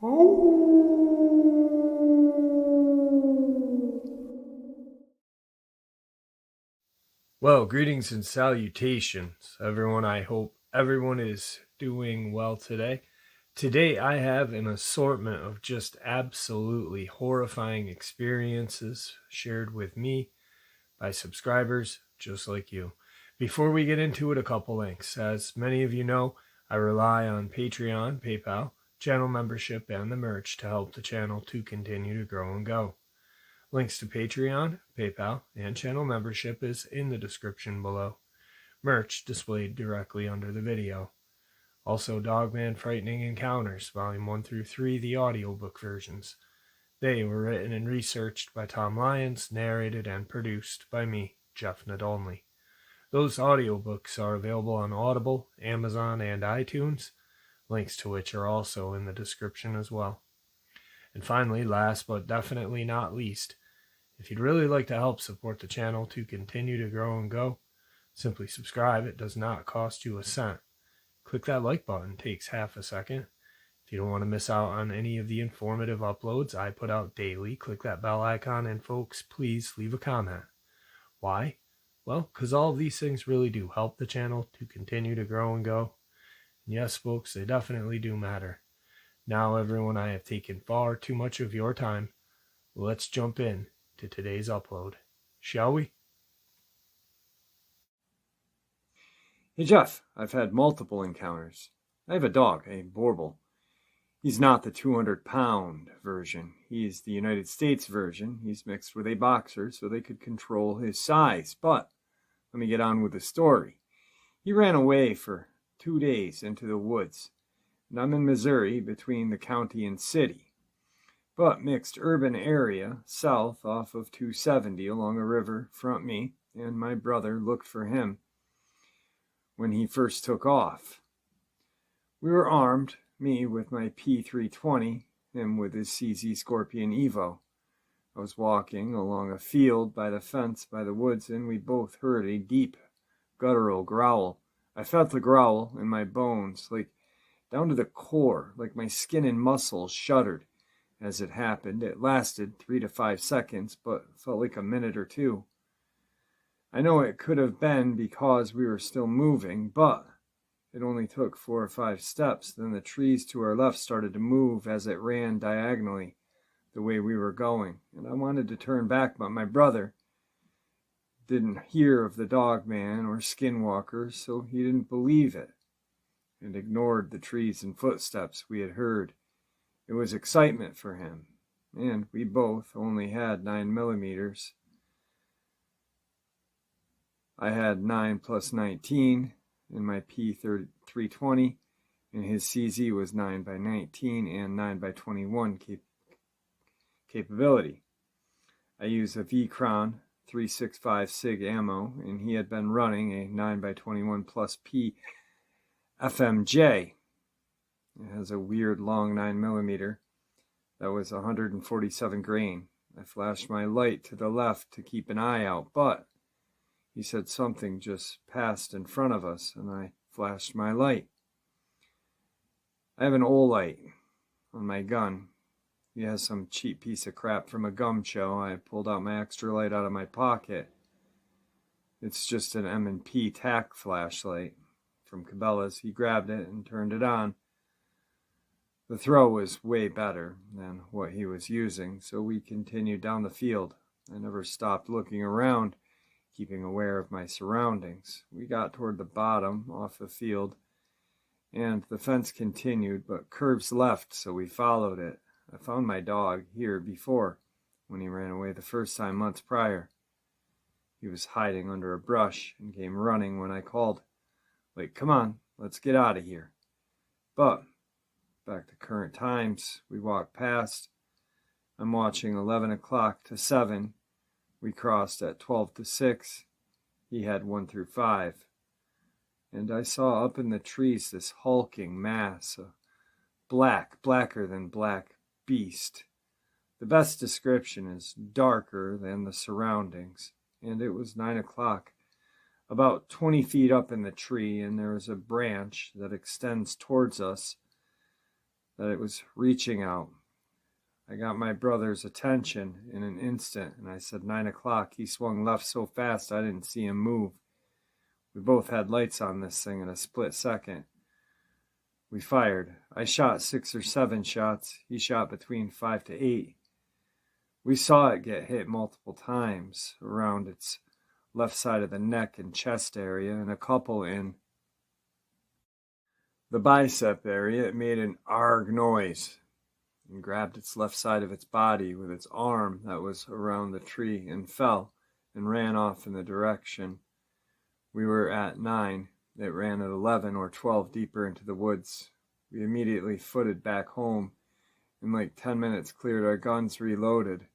Well, greetings and salutations, everyone. I hope everyone is doing well today. Today, I have an assortment of just absolutely horrifying experiences shared with me by subscribers just like you. Before we get into it, a couple links. As many of you know, I rely on Patreon, PayPal, channel membership, and the merch to help the channel to continue to grow and go. Links to Patreon, PayPal, and channel membership is in the description below. Merch displayed directly under the video. Also, Dogman Frightening Encounters, Volume 1 through 3, the audiobook versions. They were written and researched by Tom Lyons, narrated and produced by me, Jeff Nadolny. Those audiobooks are available on Audible, Amazon, and iTunes, links to which are also in the description as well. And finally, last but definitely not least, if you'd really like to help support the channel to continue to grow and go, simply subscribe. It does not cost you a cent. Click that like button, it takes half a second. If you don't want to miss out on any of the informative uploads I put out daily, click that bell icon, and folks, please leave a comment. Why? Well, because all of these things really do help the channel to continue to grow and go. And yes, folks, they definitely do matter. Now, everyone, I have taken far too much of your time. Let's jump in to today's upload, shall we? Hey Jeff, I've had multiple encounters. I have a dog, a Borbal. He's not the 200-pound version. He's the United States version. He's mixed with a boxer so they could control his size. But let me get on with the story. He ran away for 2 days into the woods. And I'm in Missouri between the county and city. But mixed urban area south off of 270 along a river front me, and my brother looked for him when he first took off. We were armed, me with my P320, him with his CZ Scorpion Evo. I was walking along a field by the fence by the woods, and we both heard a deep, guttural growl. I felt the growl in my bones, like down to the core, like my skin and muscles shuddered as it happened. It lasted 3 to 5 seconds, but felt like a minute or two. I know it could have been because we were still moving, but it only took 4 or 5 steps. Then the trees to our left started to move as it ran diagonally the way we were going. And I wanted to turn back, but my brother didn't hear of the Dogman or skinwalkers, so he didn't believe it and ignored the trees and footsteps we had heard. It was excitement for him, and we both only had 9mm. I had 9 plus 19 in my P320, and his CZ was 9 by 19 and 9 by 21 capability. I used a Vcron 365 SIG ammo, and he had been running a 9 by 21 plus P FMJ. It has a weird long 9mm that was 147 grain. I flashed my light to the left to keep an eye out, but he said something just passed in front of us, and I flashed my light. I have an Olight on my gun. He has some cheap piece of crap from a gum show. I pulled out my extra light out of my pocket. It's just an M&P tack flashlight from Cabela's. He grabbed it and turned it on. The throw was way better than what he was using, so we continued down the field. I never stopped looking around, keeping aware of my surroundings. We got toward the bottom off the field, and the fence continued, but curves left, so we followed it. I found my dog here before, when he ran away the first time months prior. He was hiding under a brush and came running when I called. Like, come on, let's get out of here. But back to current times, we walked past. I'm watching 11 o'clock to 7. We crossed at 12 to 6. He had 1 through 5. And I saw up in the trees this hulking mass, a blacker than black beast. The best description is darker than the surroundings. And it was 9 o'clock. About 20 feet up in the tree, and there is a branch that extends towards us. that it was reaching out. I got my brother's attention in an instant, and I said 9 o'clock. He swung left so fast I didn't see him move. We both had lights on this thing in a split second. We fired. I shot 6 or 7 shots. He shot between 5 to 8. We saw it get hit multiple times around its left side of the neck and chest area, and a couple in the bicep area. It made an arg noise and grabbed its left side of its body with its arm that was around the tree and fell and ran off in the direction we were at 9. It ran at 11 or 12 deeper into the woods. We immediately footed back home. In like 10 minutes cleared our guns, reloaded.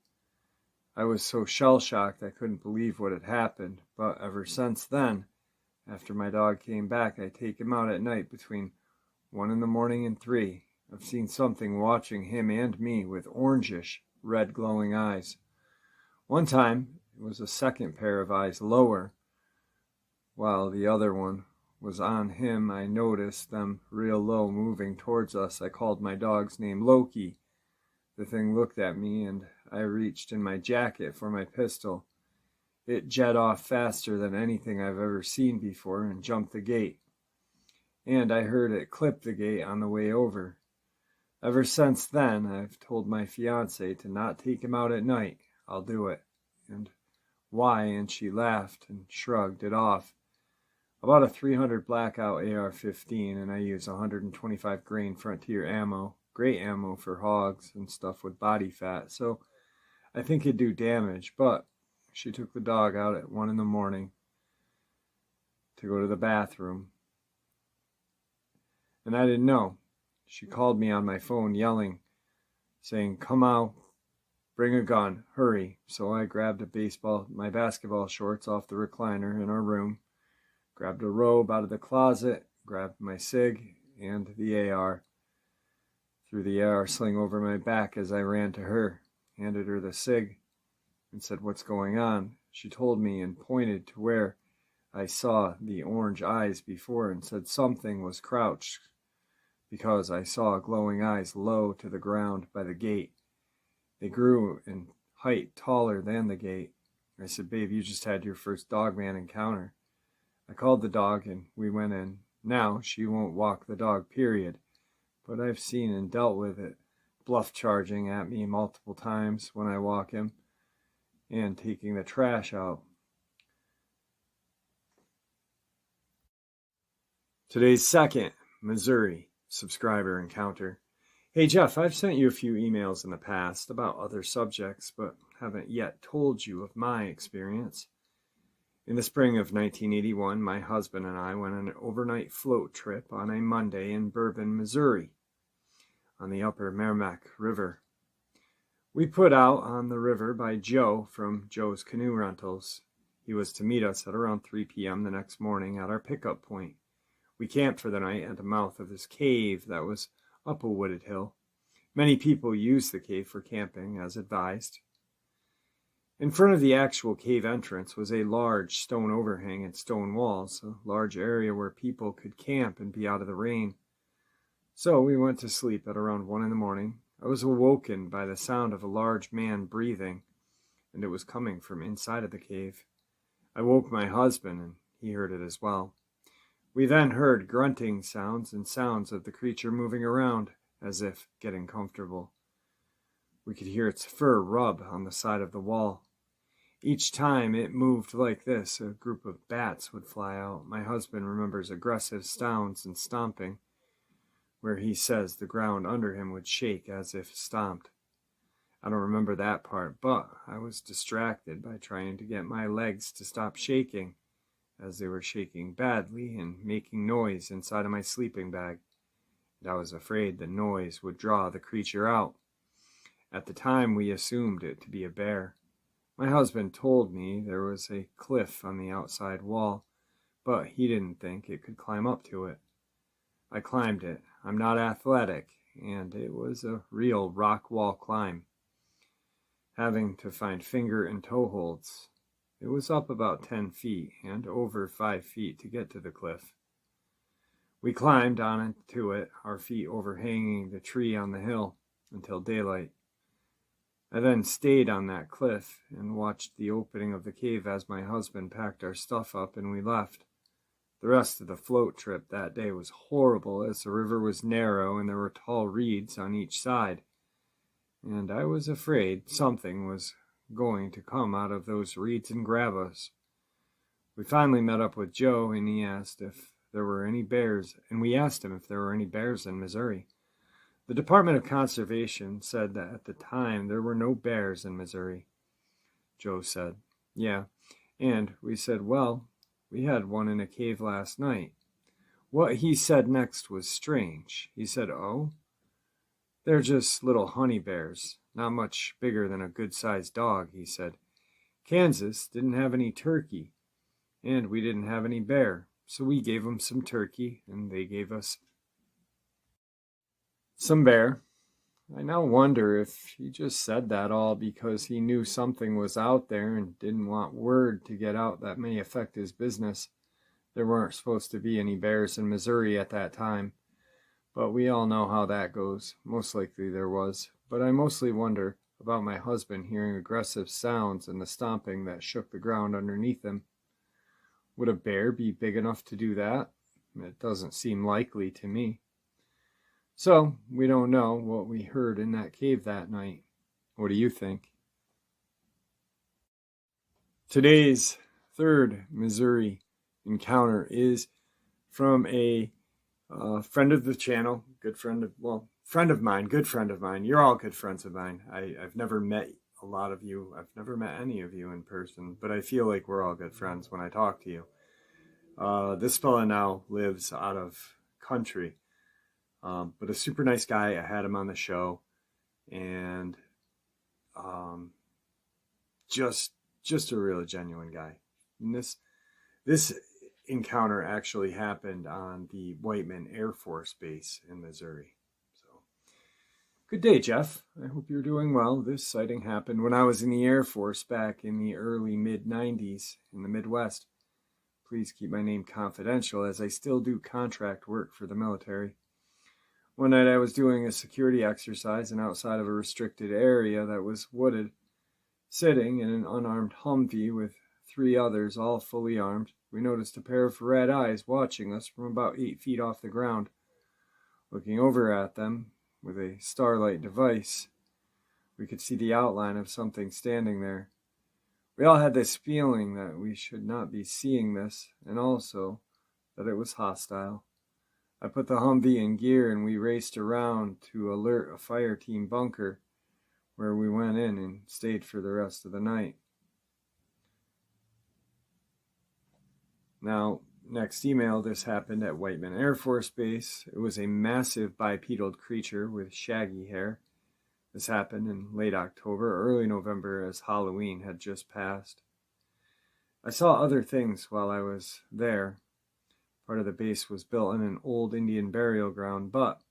I was so shell-shocked I couldn't believe what had happened, but ever since then, after my dog came back, I take him out at night between 1 in the morning and 3. I've seen something watching him and me with orangish, red glowing eyes. One time, it was a second pair of eyes lower, while the other one was on him. I noticed them real low moving towards us. I called my dog's name Loki. The thing looked at me, and I reached in my jacket for my pistol. It jet off faster than anything I've ever seen before and jumped the gate. And I heard it clip the gate on the way over. Ever since then, I've told my fiancée to not take him out at night. I'll do it. And why? And she laughed and shrugged it off. About a 300 blackout AR-15, and I use 125 grain Frontier ammo. Great ammo for hogs and stuff with body fat, so I think it'd do damage. But she took the dog out at 1 in the morning to go to the bathroom, and I didn't know. She called me on my phone yelling, saying, "Come out, bring a gun, hurry." So I grabbed my basketball shorts off the recliner in our room, grabbed a robe out of the closet, grabbed my SIG and the AR, threw the AR sling over my back as I ran to her, handed her the SIG, and said, "What's going on?" She told me and pointed to where I saw the orange eyes before and said something was crouched, because I saw glowing eyes low to the ground by the gate. They grew in height taller than the gate. I said, "Babe, you just had your first Dogman encounter." I called the dog and we went in. Now she won't walk the dog, period. But I've seen and dealt with it, bluff charging at me multiple times when I walk him and taking the trash out. Today's second Missouri subscriber encounter. Hey Jeff, I've sent you a few emails in the past about other subjects, but haven't yet told you of my experience. In the spring of 1981, my husband and I went on an overnight float trip on a Monday in Bourbon, Missouri, on the upper Merrimack River. We put out on the river by Joe from Joe's Canoe Rentals. He was to meet us at around 3 p.m. the next morning at our pickup point. We camped for the night at the mouth of this cave that was up a wooded hill. Many people use the cave for camping, as advised. In front of the actual cave entrance was a large stone overhang and stone walls, a large area where people could camp and be out of the rain. So we went to sleep at around 1 in the morning. I was awoken by the sound of a large man breathing, and it was coming from inside of the cave. I woke my husband, and he heard it as well. We then heard grunting sounds and sounds of the creature moving around, as if getting comfortable. We could hear its fur rub on the side of the wall. Each time it moved like this, a group of bats would fly out. My husband remembers aggressive sounds and stomping, where he says the ground under him would shake as if stomped. I don't remember that part, but I was distracted by trying to get my legs to stop shaking, as they were shaking badly and making noise inside of my sleeping bag, and I was afraid the noise would draw the creature out. At the time, we assumed it to be a bear. My husband told me there was a cliff on the outside wall, but he didn't think it could climb up to it. I climbed it. I'm not athletic, and it was a real rock wall climb, having to find finger and toe holds. It was up about 10 feet and over 5 feet to get to the cliff. We climbed onto it, our feet overhanging the tree on the hill, until daylight. I then stayed on that cliff and watched the opening of the cave as my husband packed our stuff up and we left. The rest of the float trip that day was horrible, as the river was narrow and there were tall reeds on each side, and I was afraid something was going to come out of those reeds and grab us. We finally met up with Joe, and he asked if there were any bears, and we asked him if there were any bears in Missouri. The Department of Conservation said that at the time there were no bears in Missouri. Joe said, "Yeah," and we said, "Well, we had one in a cave last night." What he said next was strange. He said, "Oh, they're just little honey bears, not much bigger than a good-sized dog," he said. "Kansas didn't have any turkey, and we didn't have any bear, so we gave them some turkey, and they gave us some bear." I now wonder if he just said that all because he knew something was out there and didn't want word to get out that may affect his business. There weren't supposed to be any bears in Missouri at that time, but we all know how that goes. Most likely there was, but I mostly wonder about my husband hearing aggressive sounds and the stomping that shook the ground underneath him. Would a bear be big enough to do that? It doesn't seem likely to me. So, we don't know what we heard in that cave that night. What do you think? Today's third Missouri encounter is from a friend of the channel, friend of mine, good friend of mine. You're all good friends of mine. I've never met a lot of you. I've never met any of you in person, but I feel like we're all good friends when I talk to you. This fella now lives out of country. But a super nice guy. I had him on the show, and just a real genuine guy. And this encounter actually happened on the Whiteman Air Force Base in Missouri. So, good day, Jeff. I hope you're doing well. This sighting happened when I was in the Air Force back in the early mid-90s in the Midwest. Please keep my name confidential, as I still do contract work for the military. One night I was doing a security exercise, and outside of a restricted area that was wooded, sitting in an unarmed Humvee with 3 others, all fully armed, we noticed a pair of red eyes watching us from about 8 feet off the ground. Looking over at them with a starlight device, we could see the outline of something standing there. We all had this feeling that we should not be seeing this, and also that it was hostile. I put the Humvee in gear and we raced around to alert a fire team bunker, where we went in and stayed for the rest of the night. Now, next email, this happened at Whiteman Air Force Base. It was a massive bipedal creature with shaggy hair. This happened in late October, early November, as Halloween had just passed. I saw other things while I was there. Part of the base was built in an old Indian burial ground, but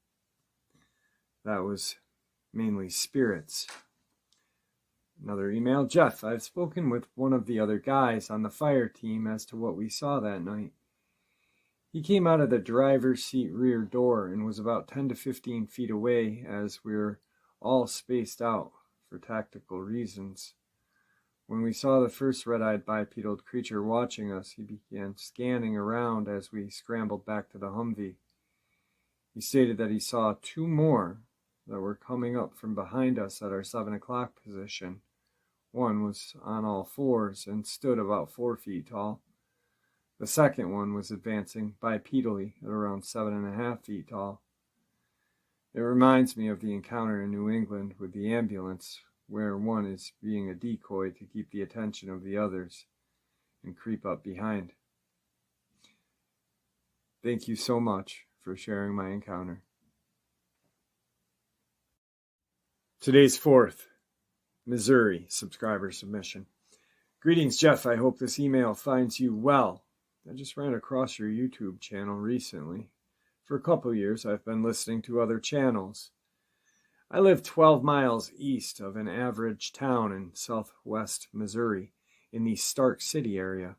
that was mainly spirits. Another email. Jeff, I've spoken with one of the other guys on the fire team as to what we saw that night. He came out of the driver's seat rear door and was about 10 to 15 feet away, as we were all spaced out for tactical reasons. When we saw the first red-eyed bipedal creature watching us, he began scanning around as we scrambled back to the Humvee. He stated that he saw 2 more that were coming up from behind us at our 7 o'clock position. One was on all 4s and stood about 4 feet tall. The second one was advancing bipedally at around 7.5 feet tall. It reminds me of the encounter in New England with the ambulance, where one is being a decoy to keep the attention of the others and creep up behind. Thank you so much for sharing my encounter. Today's 4th Missouri subscriber submission. Greetings, Jeff. I hope this email finds you well. I just ran across your YouTube channel recently. For a couple years, I've been listening to other channels. I live 12 miles east of an average town in southwest Missouri, in the Stark City area.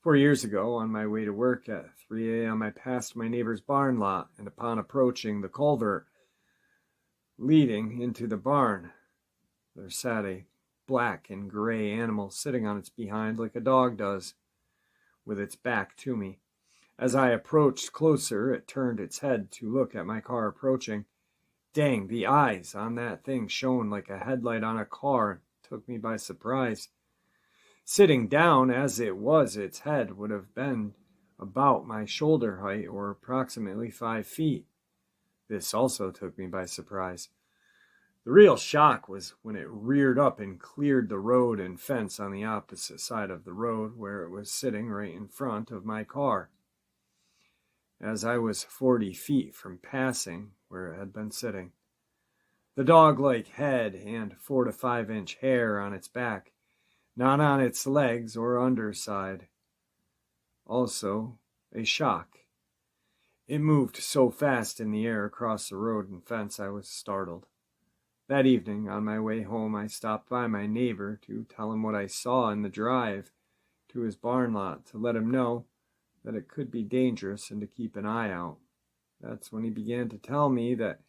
4 years ago, on my way to work at 3 a.m., I passed my neighbor's barn lot, and upon approaching the culvert leading into the barn, there sat a black and gray animal sitting on its behind like a dog does, with its back to me. As I approached closer, it turned its head to look at my car approaching. Dang, the eyes on that thing shone like a headlight on a car and took me by surprise. Sitting down as it was, its head would have been about my shoulder height, or approximately 5 feet. This also took me by surprise. The real shock was when it reared up and cleared the road and fence on the opposite side of the road, where it was sitting right in front of my car. As I was 40 feet from passing where it had been sitting. The dog-like head and 4 to 5 inch hair on its back, not on its legs or underside. Also, a shock. It moved so fast in the air across the road and fence I was startled. That evening, on my way home, I stopped by my neighbor to tell him what I saw in the drive to his barn lot, to let him know that it could be dangerous and to keep an eye out. That's when he began to tell me that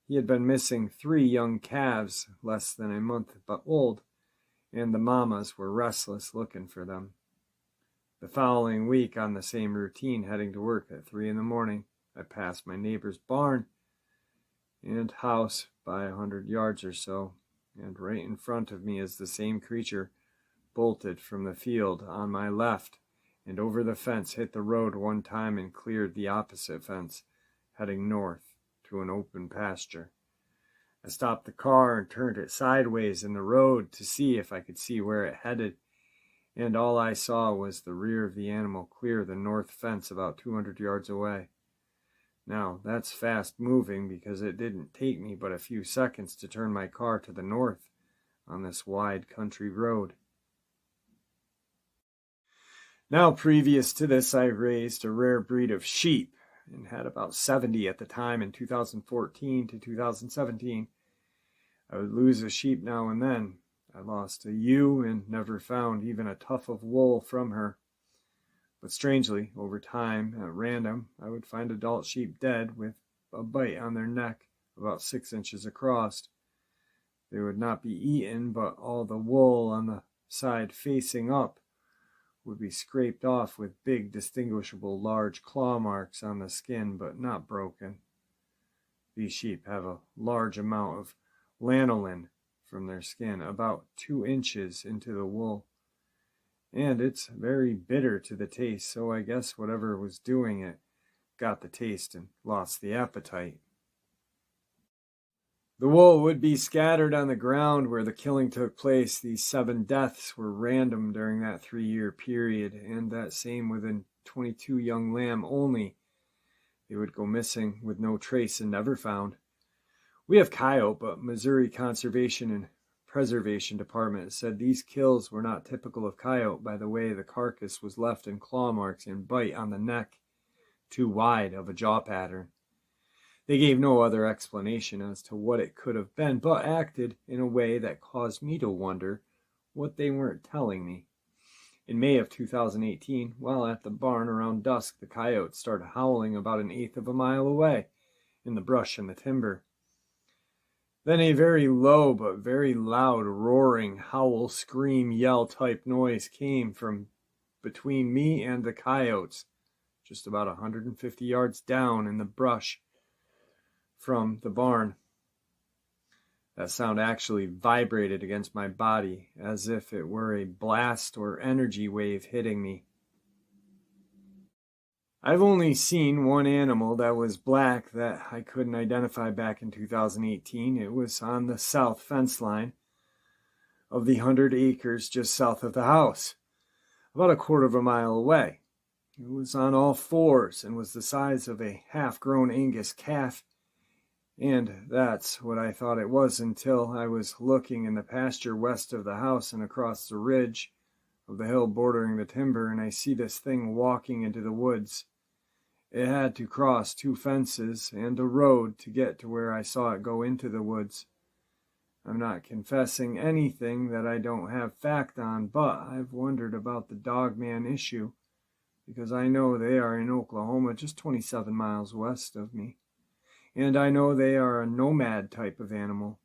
he had been missing 3 young calves less than a month old, and the mamas were restless looking for them. The following week, on the same routine, heading to work at 3 in the morning, I passed my neighbor's barn and house by 100 yards or so, and right in front of me is the same creature, bolted from the field on my left and over the fence, hit the road one time and cleared the opposite fence, heading north to an open pasture. I stopped the car and turned it sideways in the road to see if I could see where it headed, and all I saw was the rear of the animal clear the north fence about 200 yards away. Now, that's fast moving, because it didn't take me but a few seconds to turn my car to the north on this wide country road. Now, previous to this, I raised a rare breed of sheep and had about 70 at the time in 2014 to 2017. I would lose a sheep now and then. I lost a ewe and never found even a tuft of wool from her. But strangely, over time, at random, I would find adult sheep dead with a bite on their neck about 6 inches across. They would not be eaten, but all the wool on the side facing up would be scraped off with big, distinguishable large claw marks on the skin, but not broken. These sheep have a large amount of lanolin from their skin, about 2 inches into the wool. And it's very bitter to the taste, so I guess whatever was doing it got the taste and lost the appetite. The wool would be scattered on the ground where the killing took place. These 7 deaths were random during that 3-year period, and that same within 22 young lamb only. They would go missing with no trace and never found. We have coyote, but Missouri Conservation and Preservation Department said these kills were not typical of coyote by the way the carcass was left in claw marks and bite on the neck, too wide of a jaw pattern. They gave no other explanation as to what it could have been, but acted in a way that caused me to wonder what they weren't telling me. In May of 2018, while at the barn around dusk, the coyotes started howling about 1/8 of a mile away in the brush and the timber. Then a very low but very loud roaring, howl, scream, yell type noise came from between me and the coyotes, just about 150 yards down in the brush from the barn. That sound actually vibrated against my body as if it were a blast or energy wave hitting me. I've only seen one animal that was black that I couldn't identify back in 2018. It was on the south fence line of the 100 acres just south of the house, about 1/4 of a mile away. It was on all 4s and was the size of a half-grown Angus calf, and that's what I thought it was until I was looking in the pasture west of the house and across the ridge of the hill bordering the timber, and I see this thing walking into the woods. It had to cross 2 fences and a road to get to where I saw it go into the woods. I'm not confessing anything that I don't have fact on, but I've wondered about the Dogman issue because I know they are in Oklahoma, just 27 miles west of me. And I know they are a nomad type of animal.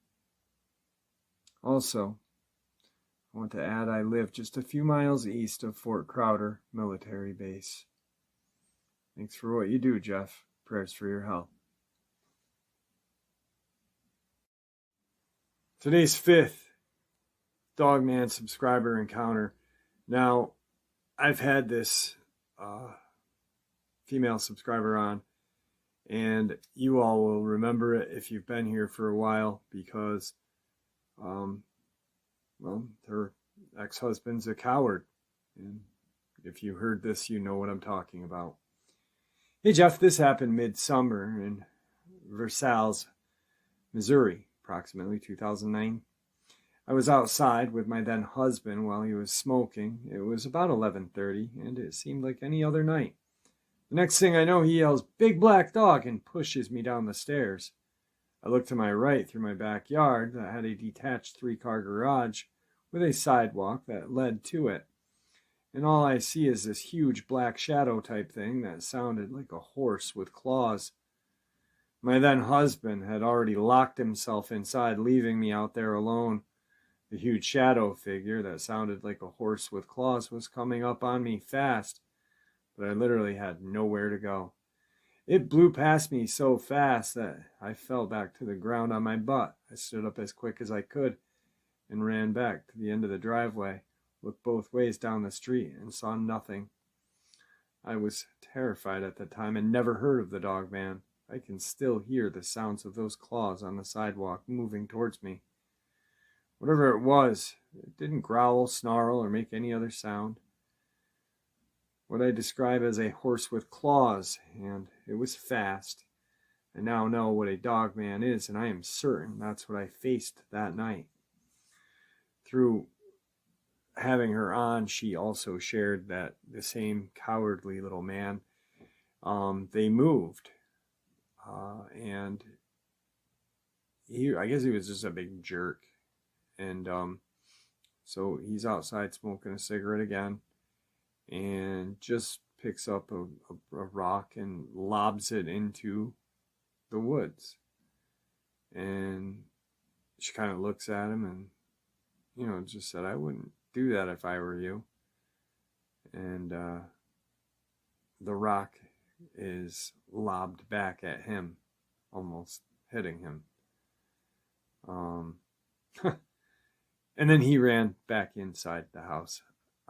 Also, I want to add I live just a few miles east of Fort Crowder Military Base. Thanks for what you do, Jeff. Prayers for your health. Today's fifth Dogman subscriber encounter. Now, I've had this female subscriber on, and you all will remember it if you've been here for a while, because her ex-husband's a coward, and if you heard this, you know what I'm talking about. Hey Jeff, this happened midsummer in Versailles, Missouri, approximately 2009. I was outside with my then husband while he was smoking. It was about 11:30, and it seemed like any other night. The next thing I know, he yells, "Big black dog," and pushes me down the stairs. I looked to my right through my backyard that had a detached 3-car garage with a sidewalk that led to it. And all I see is this huge black shadow type thing that sounded like a horse with claws. My then husband had already locked himself inside, leaving me out there alone. The huge shadow figure that sounded like a horse with claws was coming up on me fast, but I literally had nowhere to go. It blew past me so fast that I fell back to the ground on my butt. I stood up as quick as I could and ran back to the end of the driveway, looked both ways down the street, and saw nothing. I was terrified at the time and never heard of the Dogman. I can still hear the sounds of those claws on the sidewalk moving towards me. Whatever it was, it didn't growl, snarl, or make any other sound. What I describe as a horse with claws, and it was fast. I now know what a Dogman is, and I am certain that's what I faced that night. Through having her on, she also shared that the same cowardly little man, they moved. And I guess he was just a big jerk. And so he's outside smoking a cigarette again, and just picks up a rock and lobs it into the woods. And she kind of looks at him and, just said, "I wouldn't do that if I were you." And the rock is lobbed back at him, almost hitting him. And then he ran back inside the house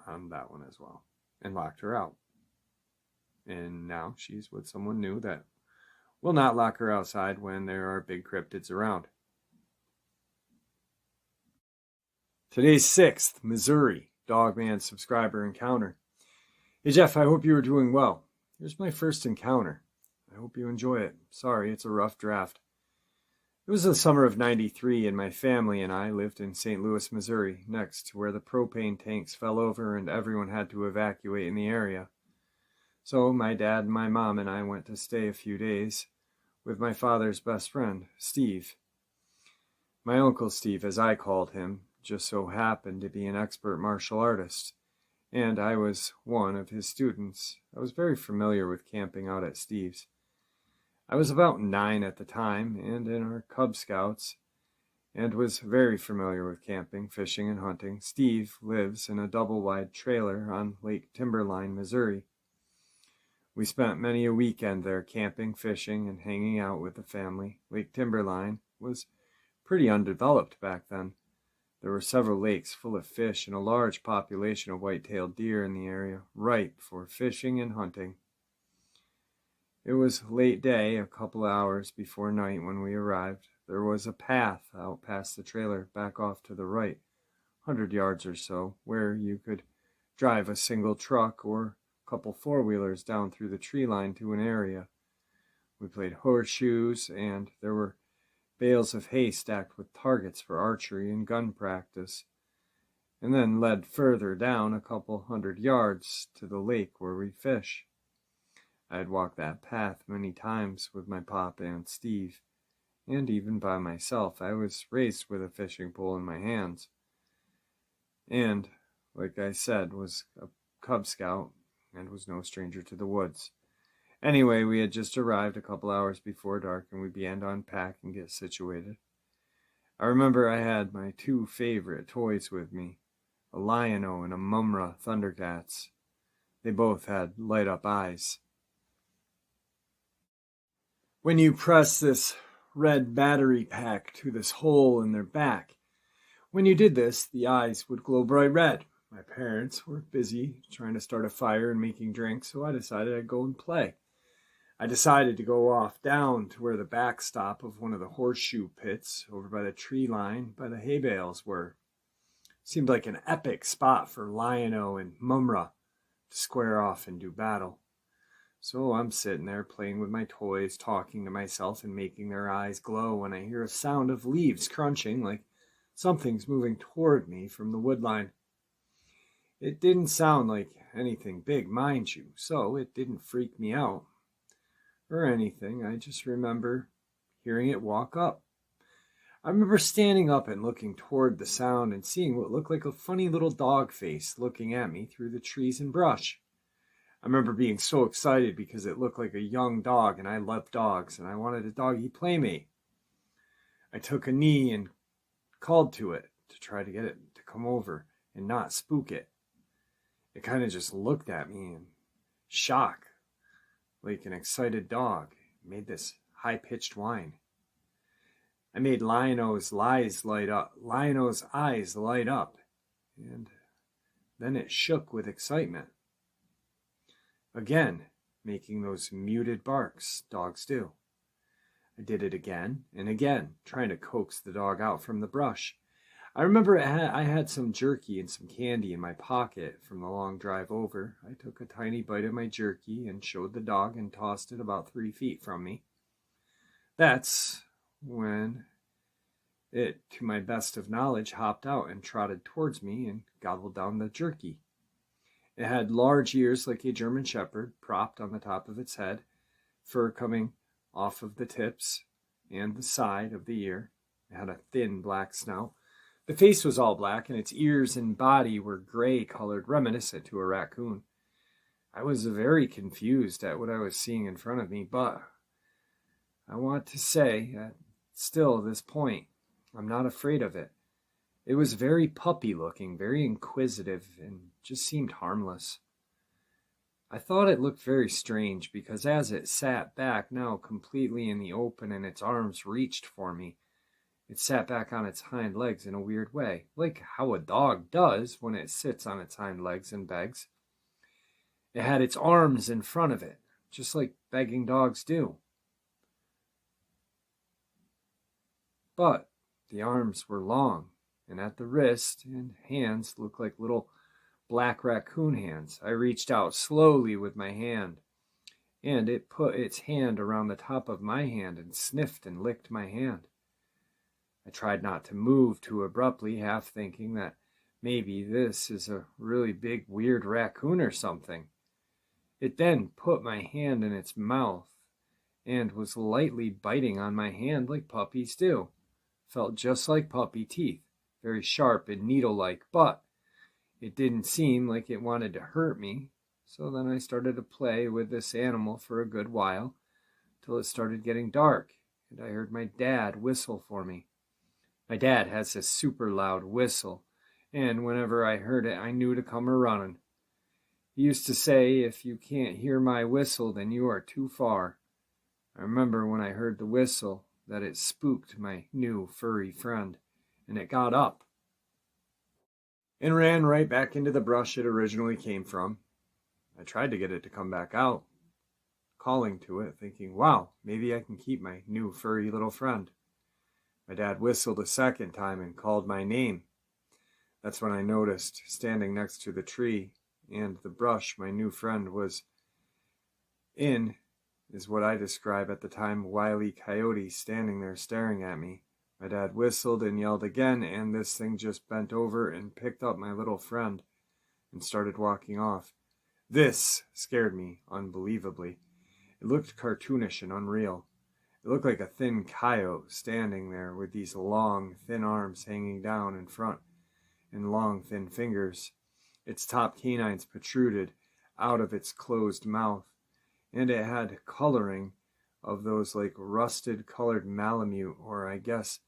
on that one as well and locked her out. And now she's with someone new that will not lock her outside when there are big cryptids around. Today's 6th Missouri Dogman subscriber encounter. Hey Jeff, I hope you are doing well. Here's my first encounter. I hope you enjoy it. Sorry, it's a rough draft. It was the summer of '93, and my family and I lived in St. Louis, Missouri, next to where the propane tanks fell over and everyone had to evacuate in the area. So my dad, my mom, and I went to stay a few days with my father's best friend, Steve. My Uncle Steve, as I called him, just so happened to be an expert martial artist, and I was one of his students. I was very familiar with camping out at Steve's. I was about 9 at the time, and in our Cub Scouts, and was very familiar with camping, fishing, and hunting. Steve lives in a double-wide trailer on Lake Timberline, Missouri. We spent many a weekend there camping, fishing, and hanging out with the family. Lake Timberline was pretty undeveloped back then. There were several lakes full of fish and a large population of white-tailed deer in the area, ripe for fishing and hunting. It was late day, a couple hours before night when we arrived. There was a path out past the trailer, back off to the right, 100 yards or so, where you could drive a single truck or a couple four-wheelers down through the tree line to an area. We played horseshoes, and there were bales of hay stacked with targets for archery and gun practice, and then led further down a couple 100 yards to the lake where we fish. I had walked that path many times with my papa and Steve, and even by myself. I was raised with a fishing pole in my hands, and, like I said, was a Cub Scout, and was no stranger to the woods. Anyway, we had just arrived a couple hours before dark, and we began to unpack and get situated. I remember I had my two favorite toys with me, a Lion-O and a Mumra Thundercats. They both had light-up eyes. When you press this red battery pack to this hole in their back, when you did this, the eyes would glow bright red. My parents were busy trying to start a fire and making drinks, so I decided I'd go and play. I decided to go off down to where the backstop of one of the horseshoe pits over by the tree line by the hay bales were. Seemed like an epic spot for Lion-O and Mumra to square off and do battle. So I'm sitting there playing with my toys, talking to myself and making their eyes glow when I hear a sound of leaves crunching like something's moving toward me from the woodline. It didn't sound like anything big, mind you, so it didn't freak me out or anything. I just remember hearing it walk up. I remember standing up and looking toward the sound and seeing what looked like a funny little dog face looking at me through the trees and brush. I remember being so excited because it looked like a young dog, and I love dogs, and I wanted a doggy playmate. I took a knee and called to it to try to get it to come over and not spook it. It kind of just looked at me in shock, like an excited dog. It made this high-pitched whine. I made Lion-O's eyes light up, and then it shook with excitement. Again, making those muted barks dogs do. I did it again and again, trying to coax the dog out from the brush. I remember I had some jerky and some candy in my pocket from the long drive over. I took a tiny bite of my jerky and showed the dog and tossed it about 3 feet from me. That's when it, to my best of knowledge, hopped out and trotted towards me and gobbled down the jerky. It had large ears like a German Shepherd propped on the top of its head, fur coming off of the tips and the side of the ear. It had a thin black snout. The face was all black, and its ears and body were gray-colored, reminiscent to a raccoon. I was very confused at what I was seeing in front of me, but I want to say that still at this point, I'm not afraid of it. It was very puppy-looking, very inquisitive, and just seemed harmless. I thought it looked very strange because as it sat back now completely in the open and its arms reached for me, it sat back on its hind legs in a weird way, like how a dog does when it sits on its hind legs and begs. It had its arms in front of it, just like begging dogs do. But the arms were long, and at the wrist and hands looked like little black raccoon hands. I reached out slowly with my hand, and it put its hand around the top of my hand and sniffed and licked my hand. I tried not to move too abruptly, half thinking that maybe this is a really big, weird raccoon or something. It then put my hand in its mouth and was lightly biting on my hand like puppies do. Felt just like puppy teeth, very sharp and needle-like, but it didn't seem like it wanted to hurt me. So then I started to play with this animal for a good while, till it started getting dark, and I heard my dad whistle for me. My dad has this super loud whistle, and whenever I heard it, I knew to come a-running. He used to say, if you can't hear my whistle, then you are too far. I remember when I heard the whistle that it spooked my new furry friend, and it got up and ran right back into the brush it originally came from. I tried to get it to come back out, calling to it, thinking, wow, maybe I can keep my new furry little friend. My dad whistled a second time and called my name. That's when I noticed, standing next to the tree and the brush my new friend was in, is what I describe at the time Wile E. Coyote standing there staring at me. My dad whistled and yelled again, and this thing just bent over and picked up my little friend and started walking off. This scared me unbelievably. It looked cartoonish and unreal. It looked like a thin coyote standing there with these long, thin arms hanging down in front and long, thin fingers. Its top canines protruded out of its closed mouth, and it had coloring of those like rusted colored Malamute, or I guess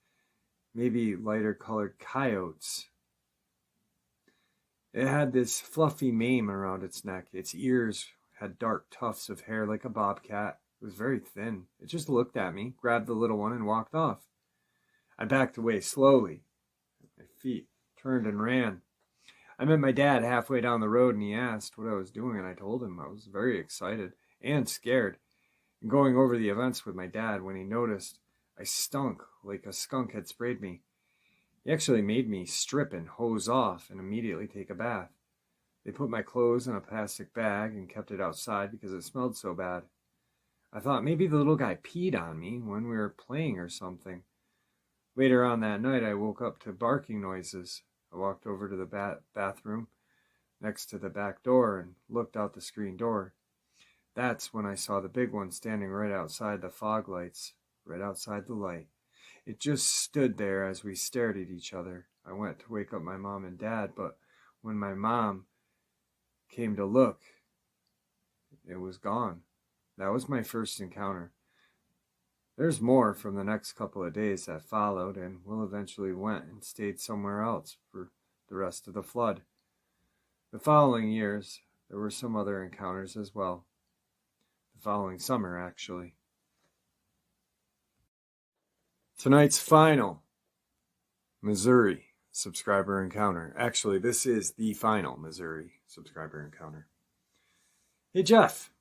maybe lighter colored coyotes. It had this fluffy mane around its neck. Its ears had dark tufts of hair like a bobcat. It was very thin. It just looked at me, grabbed the little one, and walked off. I backed away slowly. My feet turned and ran. I met my dad halfway down the road, and he asked what I was doing, and I told him I was very excited and scared, and going over the events with my dad when he noticed I stunk like a skunk had sprayed me. He actually made me strip and hose off and immediately take a bath. They put my clothes in a plastic bag and kept it outside because it smelled so bad. I thought maybe the little guy peed on me when we were playing or something. Later on that night, I woke up to barking noises. I walked over to the bathroom next to the back door and looked out the screen door. That's when I saw the big one standing right outside the fog lights, right outside the light. It just stood there as we stared at each other. I went to wake up my mom and dad, but when my mom came to look, it was gone. That was my first encounter. There's more from the next couple of days that followed, and Will eventually went and stayed somewhere else for the rest of the flood. The following years, there were some other encounters as well. The following summer, actually. Tonight's final Missouri subscriber encounter. Actually, this is the final Missouri subscriber encounter. Hey, Jeff.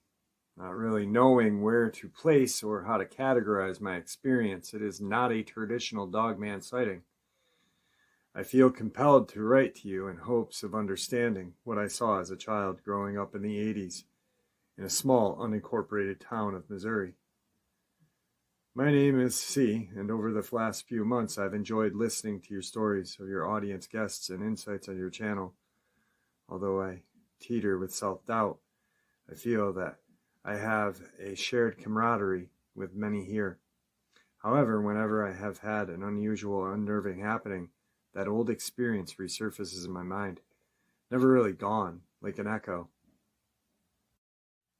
Not really knowing where to place or how to categorize my experience, it is not a traditional Dogman sighting. I feel compelled to write to you in hopes of understanding what I saw as a child growing up in the 80s in a small, unincorporated town of Missouri. My name is C, and over the last few months I've enjoyed listening to your stories of your audience guests and insights on your channel. Although I teeter with self-doubt, I feel that I have a shared camaraderie with many here. However, whenever I have had an unusual or unnerving happening, that old experience resurfaces in my mind, never really gone, like an echo.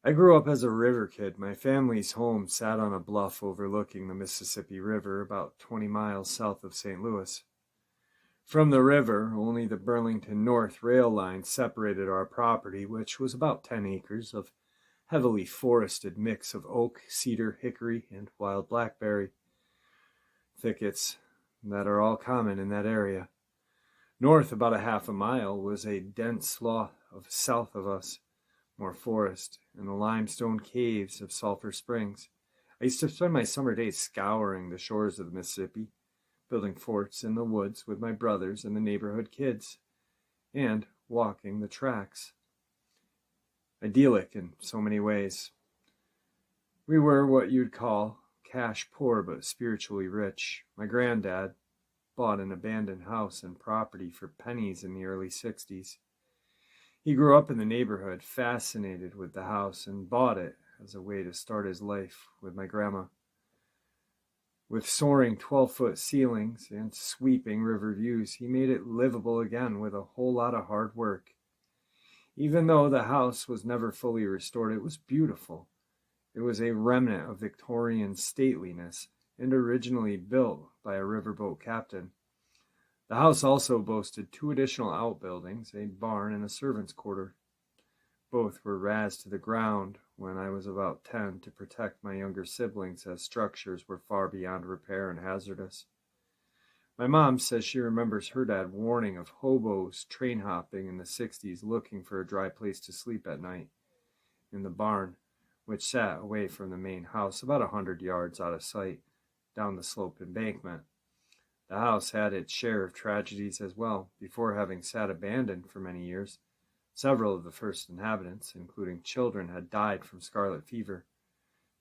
I grew up as a river kid. My family's home sat on a bluff overlooking the Mississippi River about 20 miles south of St. Louis. From the river, only the Burlington North rail line separated our property, which was about 10 acres of heavily forested mix of oak, cedar, hickory, and wild blackberry thickets that are all common in that area. North about a half a mile was a dense swath of south of us, more forest, and the limestone caves of Sulphur Springs. I used to spend my summer days scouring the shores of the Mississippi, building forts in the woods with my brothers and the neighborhood kids, and walking the tracks. Idyllic in so many ways. We were what you'd call cash poor but spiritually rich. My granddad bought an abandoned house and property for pennies in the early 60s. He grew up in the neighborhood, fascinated with the house, and bought it as a way to start his life with my grandma. With soaring 12-foot ceilings and sweeping river views, he made it livable again with a whole lot of hard work. Even though the house was never fully restored, it was beautiful. It was a remnant of Victorian stateliness and originally built by a riverboat captain. The house also boasted 2 additional outbuildings, a barn and a servant's quarter. Both were razed to the ground when I was about 10 to protect my younger siblings, as structures were far beyond repair and hazardous. My mom says she remembers her dad warning of hobos train hopping in the 60s looking for a dry place to sleep at night in the barn, which sat away from the main house about 100 yards out of sight down the slope embankment. The house had its share of tragedies as well. Before having sat abandoned for many years, several of the first inhabitants, including children, had died from scarlet fever.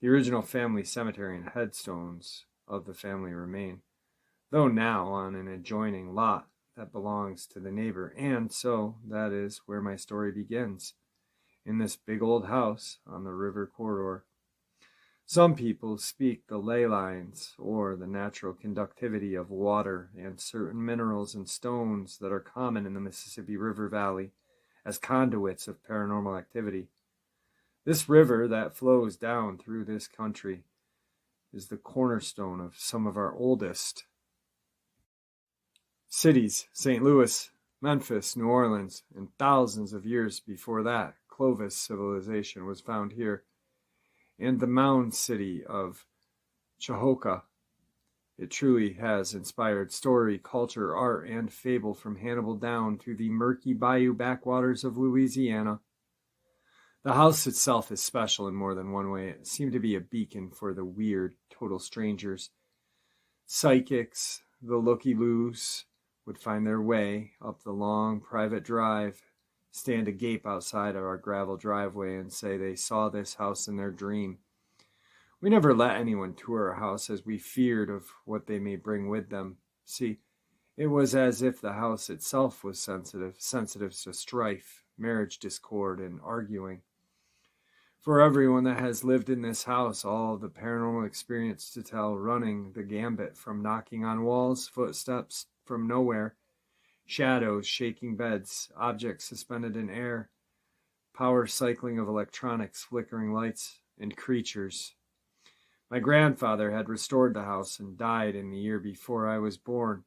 The original family cemetery and headstones of the family remain, though now on an adjoining lot that belongs to the neighbor, and so that is where my story begins, in this big old house on the river corridor. Some people speak the ley lines, or the natural conductivity of water and certain minerals and stones that are common in the Mississippi River Valley, as conduits of paranormal activity. This river that flows down through this country is the cornerstone of some of our oldest cities: St. Louis, Memphis, New Orleans, and thousands of years before that, Clovis civilization was found here, and the mound city of Chihoka. It truly has inspired story, culture, art, and fable from Hannibal down to the murky bayou backwaters of Louisiana. The house itself is special in more than one way. It seemed to be a beacon for the weird, total strangers. Psychics, the looky-loos, would find their way up the long private drive, stand agape outside of our gravel driveway, and say they saw this house in their dream. We never let anyone tour our house, as we feared of what they may bring with them. See, it was as if the house itself was sensitive to strife, marriage discord, and arguing. For everyone that has lived in this house, all of the paranormal experience to tell, running the gambit from knocking on walls, footsteps from nowhere, shadows shaking beds, objects suspended in air, power cycling of electronics, flickering lights, and creatures. My grandfather had restored the house and died in the year before I was born.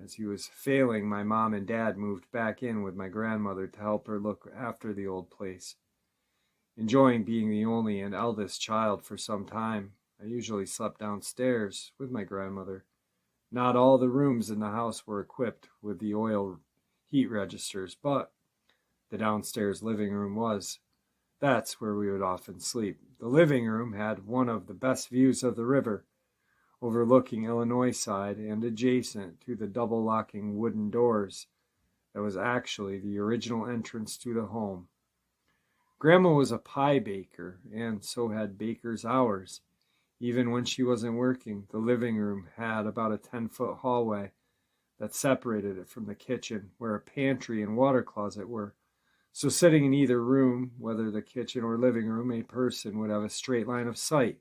As he was failing, my mom and dad moved back in with my grandmother to help her look after the old place. Enjoying being the only and eldest child for some time, I usually slept downstairs with my grandmother. Not all the rooms in the house were equipped with the oil heat registers, but the downstairs living room was. That's where we would often sleep. The living room had one of the best views of the river, overlooking Illinois side and adjacent to the double-locking wooden doors that was actually the original entrance to the home. Grandma was a pie baker, and so had baker's hours. Even when she wasn't working, the living room had about a 10-foot hallway that separated it from the kitchen, where a pantry and water closet were. So sitting in either room, whether the kitchen or living room, a person would have a straight line of sight,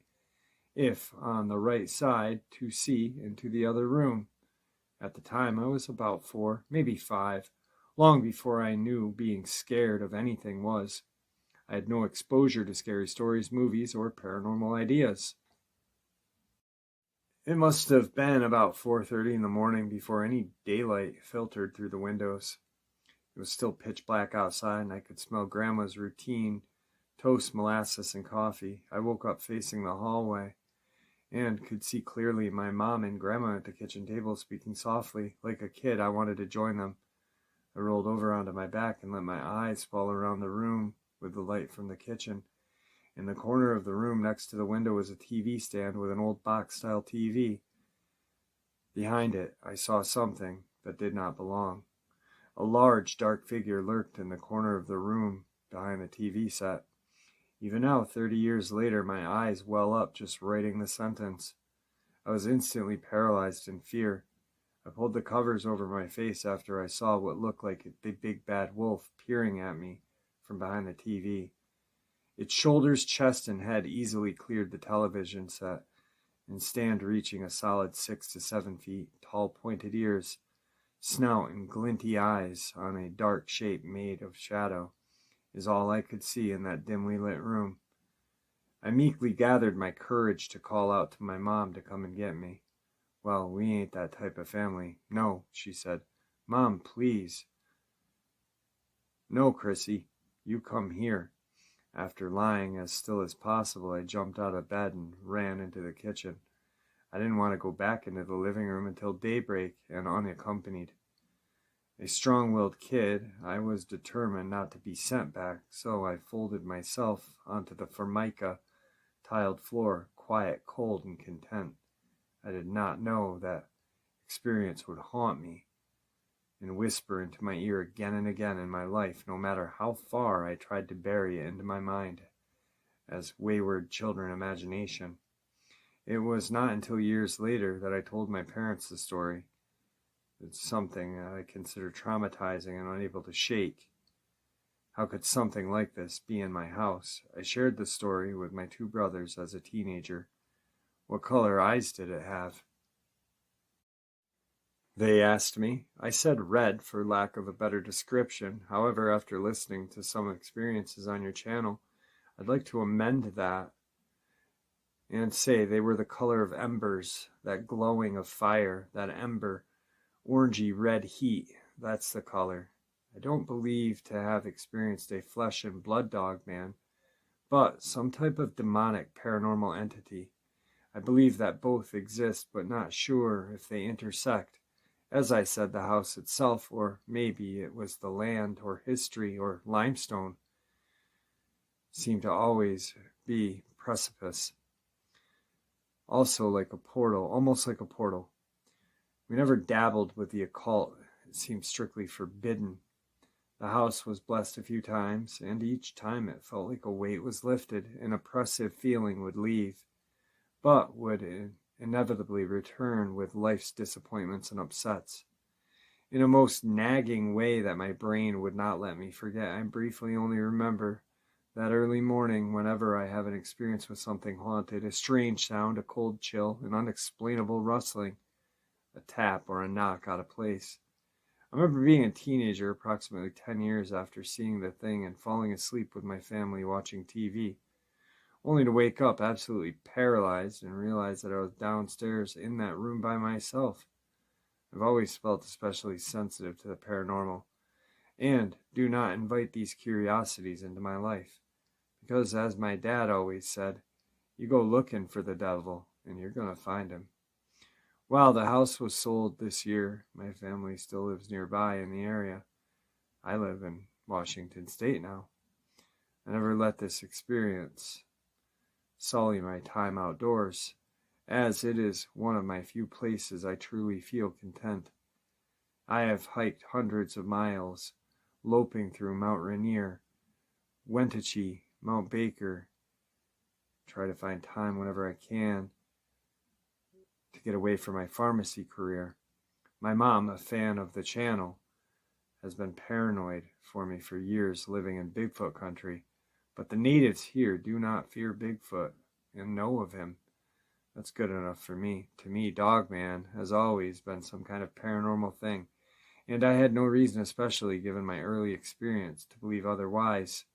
if on the right side, to see into the other room. At the time, I was about 4, maybe 5, long before I knew being scared of anything was. I had no exposure to scary stories, movies, or paranormal ideas. It must have been about 4:30 in the morning before any daylight filtered through the windows. It was still pitch black outside, and I could smell Grandma's routine toast, molasses, and coffee. I woke up facing the hallway and could see clearly my mom and Grandma at the kitchen table speaking softly. Like a kid, I wanted to join them. I rolled over onto my back and let my eyes fall around the room with the light from the kitchen. In the corner of the room next to the window was a TV stand with an old box-style TV. Behind it, I saw something that did not belong. A large, dark figure lurked in the corner of the room behind the TV set. Even now, 30 years later, my eyes well up just writing the sentence. I was instantly paralyzed in fear. I pulled the covers over my face after I saw what looked like the big bad wolf peering at me from behind the TV. Its shoulders, chest, and head easily cleared the television set, and stand reaching a solid 6 to 7 feet, tall pointed ears, snout, and glinty eyes on a dark shape made of shadow, is all I could see in that dimly lit room. I meekly gathered my courage to call out to my mom to come and get me. "Well, we ain't that type of family." "No," she said. "Mom, please." "No, Chrissy, you come here." After lying as still as possible, I jumped out of bed and ran into the kitchen. I didn't want to go back into the living room until daybreak and unaccompanied. A strong-willed kid, I was determined not to be sent back, so I folded myself onto the formica tiled floor, quiet, cold, and content. I did not know that experience would haunt me and whisper into my ear again and again in my life, no matter how far I tried to bury it into my mind as wayward children imagination. It was not until years later that I told my parents the story. It's something I consider traumatizing and unable to shake. How could something like this be in my house? I shared the story with my 2 brothers as a teenager. "What color eyes did it have?" they asked me. I said red for lack of a better description. However, after listening to some experiences on your channel, I'd like to amend that and say they were the color of embers, that glowing of fire, that ember, orangey red heat. That's the color. I don't believe to have experienced a flesh and blood Dogman, but some type of demonic paranormal entity. I believe that both exist, but not sure if they intersect. As I said, the house itself, or maybe it was the land, or history, or limestone, seemed to always be precipice. Also like a portal, almost like a portal. We never dabbled with the occult. It seemed strictly forbidden. The house was blessed a few times, and each time it felt like a weight was lifted, an oppressive feeling would leave, but would inevitably return with life's disappointments and upsets. In a most nagging way that my brain would not let me forget, I briefly only remember that early morning whenever I have an experience with something haunted, a strange sound, a cold chill, an unexplainable rustling, a tap or a knock out of place. I remember being a teenager approximately 10 years after seeing the thing and falling asleep with my family watching TV, only to wake up absolutely paralyzed and realize that I was downstairs in that room by myself. I've always felt especially sensitive to the paranormal, and do not invite these curiosities into my life, because as my dad always said, you go looking for the devil and you're going to find him. While the house was sold this year, my family still lives nearby in the area. I live in Washington State now. I never let this experience sully my time outdoors, as it is one of my few places I truly feel content. I have hiked hundreds of miles, loping through Mount Rainier, Wenatchee, Mount Baker, try to find time whenever I can to get away from my pharmacy career. My mom, a fan of the channel, has been paranoid for me for years living in Bigfoot country, but the natives here do not fear Bigfoot and know of him. That's good enough for me. To me, Dogman has always been some kind of paranormal thing, and I had no reason, especially given my early experience, to believe otherwise.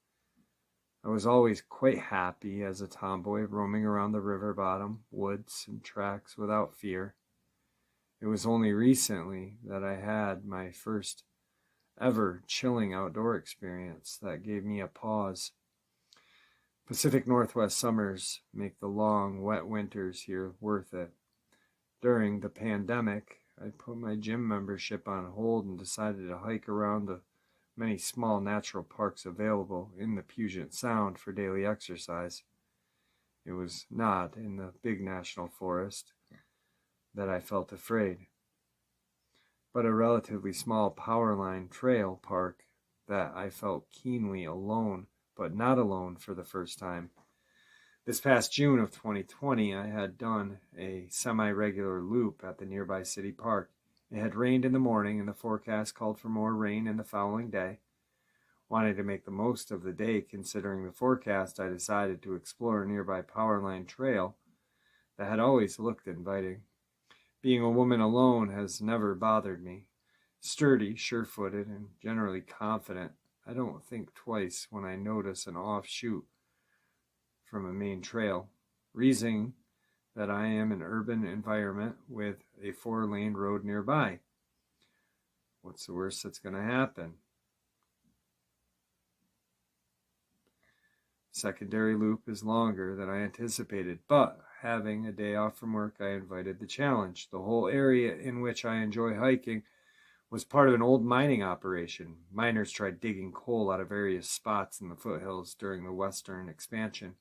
I was always quite happy as a tomboy roaming around the river bottom, woods, and tracks without fear. It was only recently that I had my first ever chilling outdoor experience that gave me a pause. Pacific Northwest summers make the long, wet winters here worth it. During the pandemic, I put my gym membership on hold and decided to hike around the many small natural parks available in the Puget Sound for daily exercise. It was not in the big national forest that I felt afraid, but a relatively small power line trail park that I felt keenly alone, but not alone for the first time. This past June of 2020, I had done a semi-regular loop at the nearby city park. It had rained in the morning, and the forecast called for more rain in the following day. Wanting to make the most of the day considering the forecast, I decided to explore a nearby power line trail that had always looked inviting. Being a woman alone has never bothered me. Sturdy, sure-footed, and generally confident, I don't think twice when I notice an offshoot from a main trail, reasoning that I am in an urban environment with a 4-lane road nearby. What's the worst that's going to happen? Secondary loop is longer than I anticipated, but having a day off from work, I invited the challenge. The whole area in which I enjoy hiking was part of an old mining operation. Miners tried digging coal out of various spots in the foothills during the western expansion,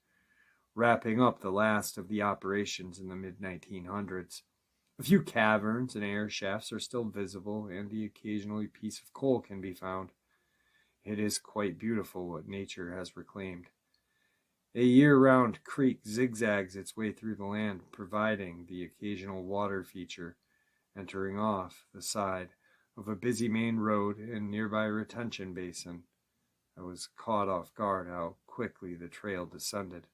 wrapping up the last of the operations in the mid-1900s. A few caverns and air shafts are still visible, and the occasional piece of coal can be found. It is quite beautiful what nature has reclaimed. A year-round creek zigzags its way through the land, providing the occasional water feature, entering off the side of a busy main road and nearby retention basin. I was caught off guard how quickly the trail descended.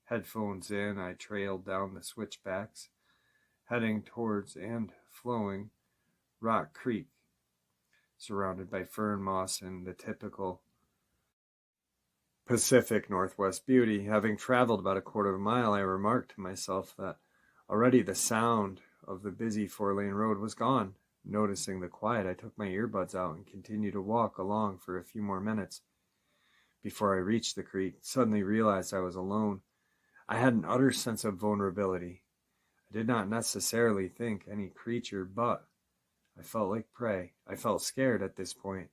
Headphones in, I trailed down the switchbacks, heading towards and flowing Rock Creek, surrounded by fern moss and the typical Pacific Northwest beauty. Having traveled about a quarter of a mile, I remarked to myself that already the sound of the busy 4-lane road was gone. Noticing the quiet, I took my earbuds out and continued to walk along for a few more minutes. Before I reached the creek, suddenly realized I was alone. I had an utter sense of vulnerability. I did not necessarily think any creature, but I felt like prey. I felt scared at this point.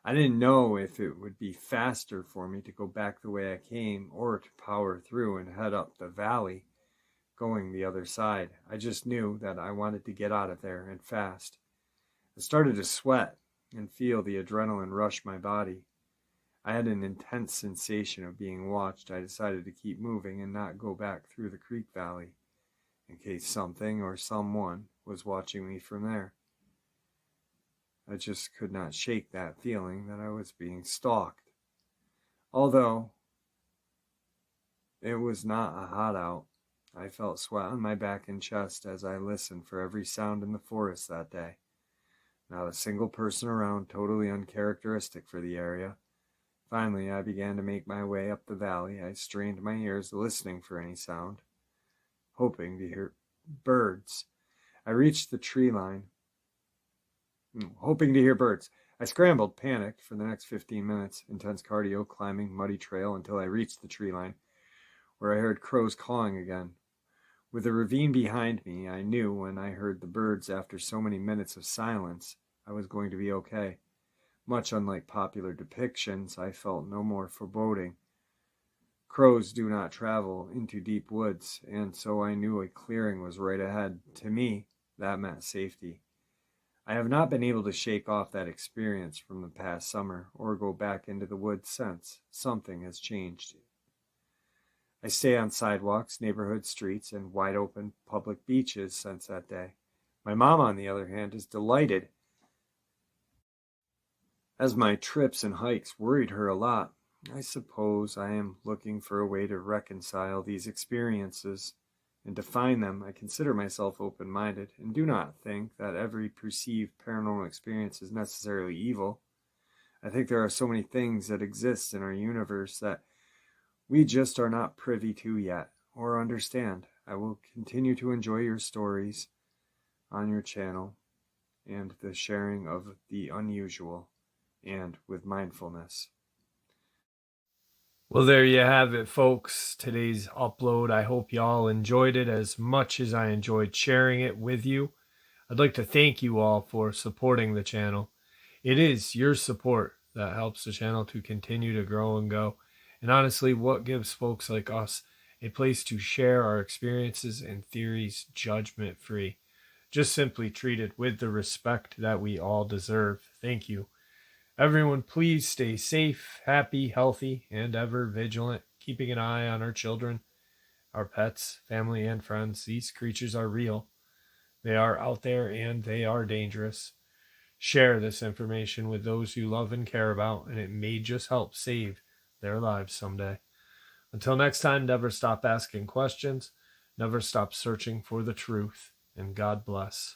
I didn't know if it would be faster for me to go back the way I came or to power through and head up the valley, going the other side. I just knew that I wanted to get out of there and fast. I started to sweat and feel the adrenaline rush my body. I had an intense sensation of being watched. I decided to keep moving and not go back through the creek valley, in case something or someone was watching me from there. I just could not shake that feeling that I was being stalked. Although it was not a hot out, I felt sweat on my back and chest as I listened for every sound in the forest that day. Not a single person around, totally uncharacteristic for the area. Finally, I began to make my way up the valley. I strained my ears, listening for any sound, hoping to hear birds. I reached the tree line, hoping to hear birds. I scrambled, panicked for the next 15 minutes, intense cardio, climbing muddy trail until I reached the tree line, where I heard crows cawing again. With a ravine behind me, I knew when I heard the birds after so many minutes of silence, I was going to be okay. Much unlike popular depictions, I felt no more foreboding. Crows do not travel into deep woods, and so I knew a clearing was right ahead. To me, that meant safety. I have not been able to shake off that experience from the past summer or go back into the woods since. Something has changed. I stay on sidewalks, neighborhood streets, and wide-open public beaches since that day. My mom, on the other hand, is delighted, as my trips and hikes worried her a lot. I suppose I am looking for a way to reconcile these experiences. And to find them, I consider myself open-minded and do not think that every perceived paranormal experience is necessarily evil. I think there are so many things that exist in our universe that we just are not privy to yet or understand. I will continue to enjoy your stories on your channel and the sharing of the unusual and with mindfulness. Well, there you have it, folks. Today's upload. I hope y'all enjoyed it as much as I enjoyed sharing it with you. I'd like to thank you all for supporting the channel. It is your support that helps the channel to continue to grow and go. And honestly, what gives folks like us a place to share our experiences and theories judgment-free, just simply treated with the respect that we all deserve. Thank you. Everyone, please stay safe, happy, healthy, and ever vigilant, keeping an eye on our children, our pets, family, and friends. These creatures are real. They are out there and they are dangerous. Share this information with those you love and care about, and it may just help save their lives someday. Until next time, never stop asking questions, never stop searching for the truth, and God bless.